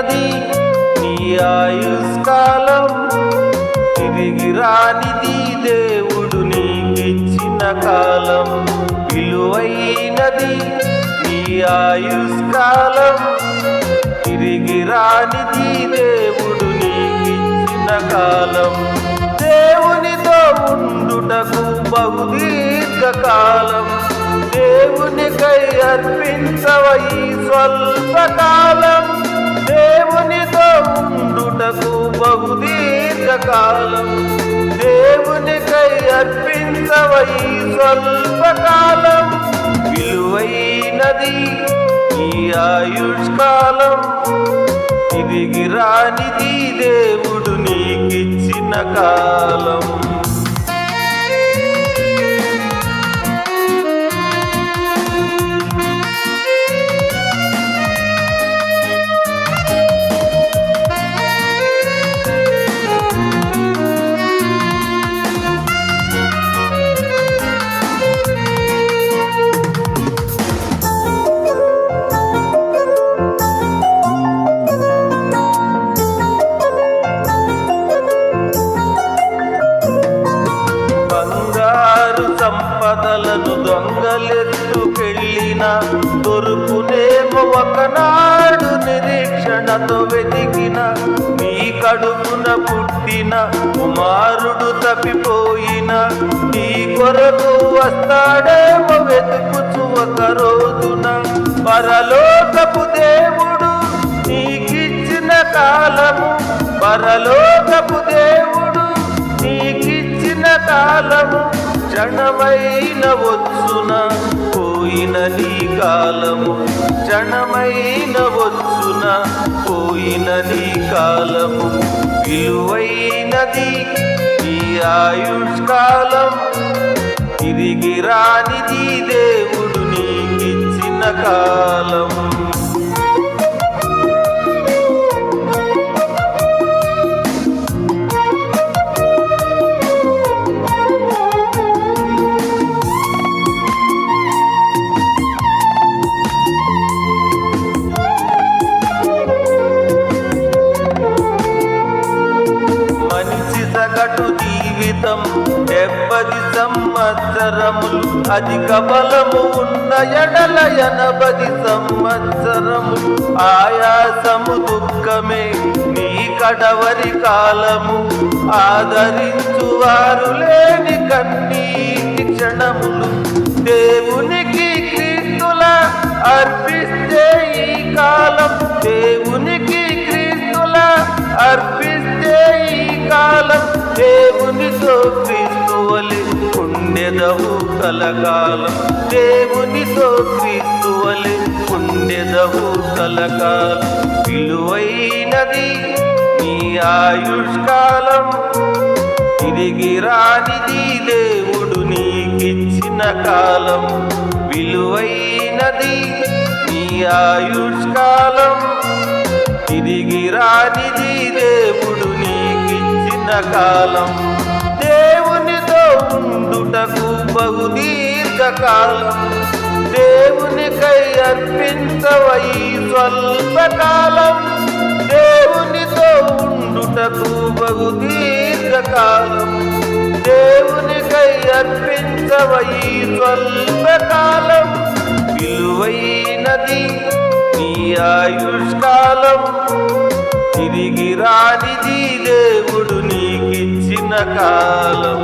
విలువైనది నీ ఆయుష్కాలం, తిరిగి రానిది దేవుడు నీకిచ్చిన కాలం. విలువైనది నీ ఆయుష్కాలం, తిరిగి రానిది దేవుడు నీకిచ్చిన కాలం. దేవునితో ఉండుటకు బహుదీర్ఘకాలం, దేవునికై అర్పించవ ఈ స్వల్పకాలం. దేవునితో ఉండుటకు బహుదీర్ఘకాలం, దేవునికై అర్పించవ ఈ స్వల్పకాలం. విలువైనది ఈ ఆయుష్కాలం, తిరిగి రానిది దేవుడు నీకిచ్చిన కాలం. సంపదలను దొంగలెత్తుకెళ్ళిన దొరుకునేమో ఒకనాడు నిరీక్షణతో వెతికిన. నీ కడుపున పుట్టిన కుమారుడు తప్పిపోయిన, నీ కొరకు వస్తాడేమో వెతుకుచు ఒక రోజున. పరలోకపు దేవుడు నీకిచ్చిన కాలము, పరలోకపు దేవుడు నీకిచ్చిన కాలము. క్షణమైన వచ్చున పోయిన నీ కాలము, క్షణమైన వచ్చున పోయిన నీ కాలము. విలువైనది ఈ ఆయుష్కాలం, తిరిగి రానిది దేవుడు నీకిచ్చిన కాలం. సగటు జీవితం 70 సంవత్సరములు, అధిక బలము ఉన్న ఎడల 80 సంవత్సరములు. ఆయాసము దుఃఖమే నీ కడవరి కాలము, ఆదరించువారు లేని కన్నీటి క్షణములు. దేవునికి క్రీస్తుల అర్పిస్తే ఈ కాలం, దేవునికి క్రీస్తుల అర్పిస్తే ఈ కాలం. దేవునితో క్రీస్తువలె ఉండెదవు కలకాలం, దేవునితో క్రీస్తువలె ఉండెదవు కలకాలం. విలువైనది నీ ఆయుష్కాలం, తిరిగి రానిది దేవుడు నీకిచ్చిన కాలం. విలువైనది నీ ఆయుష్కాలం, తిరిగి రానిది దేవుడు నీకిచ్చిన కాలం. దేవునితో ఉండుటకు బహుదీర్ఘకాలం, దేవునికై అర్పించవ ఈ స్వల్పకాలం. దేవునితో ఉండుటకు బహుదీర్ఘకాలం, దేవునికై అర్పించవ ఈ స్వల్పకాలం. విలువైనది నీ ఆయుష్కాలం, తిరిగి రానిది దేవుడు నీకిచ్చిన కాలం.